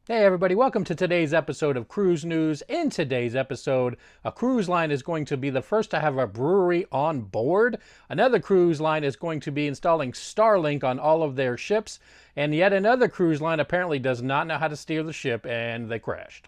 Hey everybody, welcome to today's episode of Cruise News. In today's episode, a cruise line is going to be the first to have a brewery on board. Another cruise line is going to be installing Starlink on all of their ships. And yet another cruise line apparently does not know how to steer the ship and they crashed.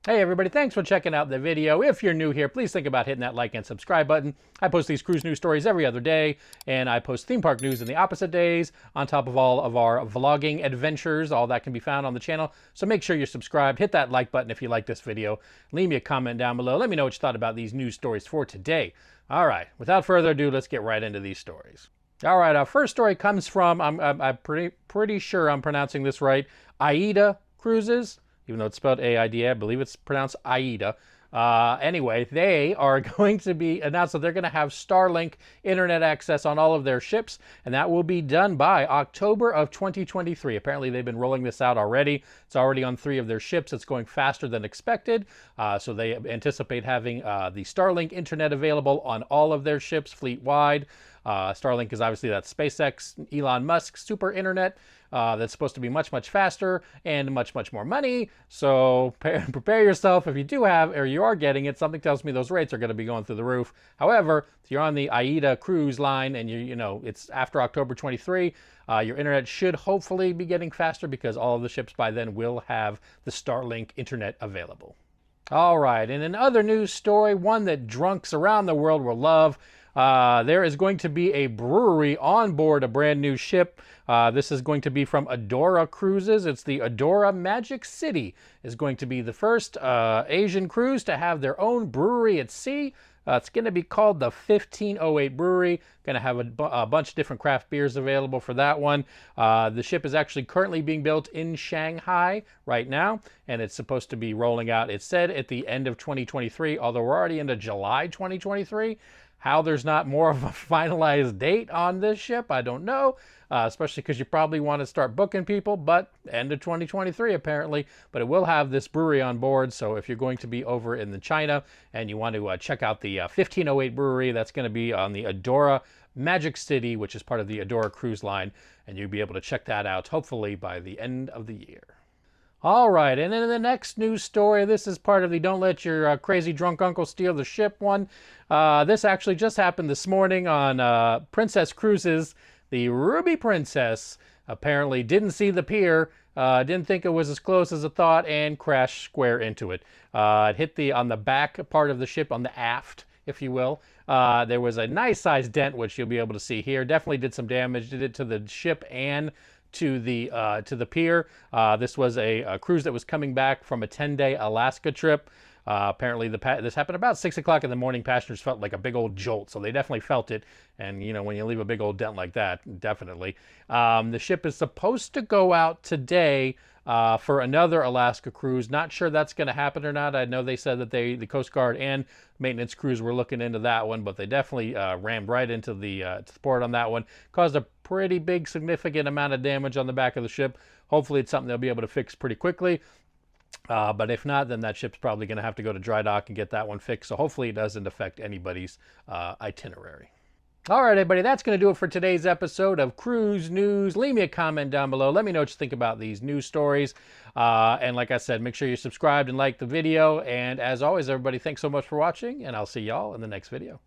Hey everybody, thanks for checking out the video. If you're new here, please think about hitting that like and subscribe button. I post these cruise news stories every other day, and I post theme park news in the opposite days, on top of all of our vlogging adventures. All that can be found on the channel. So make sure you're subscribed. Hit that like button if you like this video. Leave me a comment down below. Let me know what you thought about these news stories for today. All right, without further ado, let's get right into these stories. All right, our first story comes from, I'm pretty sure I'm pronouncing this right, Aida Cruises. Even though it's spelled A-I-D-A, I believe it's pronounced Aida. Anyway, they are going to be announced that they're going to have Starlink internet access on all of their ships, and that will be done by October of 2023. Apparently, they've been rolling this out already. It's already on 3 of their ships. It's going faster than expected, so they anticipate having the Starlink internet available on all of their ships fleet-wide. Starlink is obviously that SpaceX, Elon Musk super internet that's supposed to be much, much faster and much, much more money. So prepare yourself if you do have or you are getting it. Something tells me those rates are going to be going through the roof. However, if you're on the Aida cruise line and it's after October 23, your internet should hopefully be getting faster because all of the ships by then will have the Starlink internet available. All right, and in other news story, one that drunks around the world will love, there is going to be a brewery on board a brand new ship. This is going to be from Adora Cruises. It's the Adora Magic City is going to be the first Asian cruise to have their own brewery at sea. It's going to be called the 1508 Brewery. Going to have a bunch of different craft beers available for that one. The ship is actually currently being built in Shanghai right now, and it's supposed to be rolling out, it said, at the end of 2023, although we're already into July 2023. How there's not more of a finalized date on this ship, I don't know, especially because you probably want to start booking people, but end of 2023 apparently. But it will have this brewery on board, so if you're going to be over in the China and you want to check out the 1508 Brewery, that's going to be on the Adora Magic City, which is part of the Adora Cruise Line, and you'll be able to check that out hopefully by the end of the year. All right, and in the next news story, this is part of the Don't Let Your Crazy Drunk Uncle Steal the Ship one. This actually just happened this morning on Princess Cruises. The Ruby Princess apparently didn't see the pier, didn't think it was as close as it thought, and crashed square into it. It hit on the back part of the ship, on the aft, if you will. There was a nice sized dent, which you'll be able to see here. Definitely did some damage, did it to the ship and to the pier. This was a cruise that was coming back from a 10-day Alaska trip. Apparently, this happened about 6 o'clock in the morning. Passengers felt like a big old jolt, so they definitely felt it. And, when you leave a big old dent like that, definitely. The ship is supposed to go out today for another Alaska cruise. Not sure that's going to happen or not. I know they said that the Coast Guard and maintenance crews were looking into that one, but they definitely rammed right into the port on that one. Caused a pretty big, significant amount of damage on the back of the ship. Hopefully it's something they'll be able to fix pretty quickly. But if not, then that ship's probably going to have to go to dry dock and get that one fixed. So hopefully it doesn't affect anybody's itinerary. All right, everybody, that's going to do it for today's episode of Cruise News. Leave me a comment down below. Let me know what you think about these news stories. And like I said, make sure you're subscribed and like the video. And as always, everybody, thanks so much for watching, and I'll see y'all in the next video.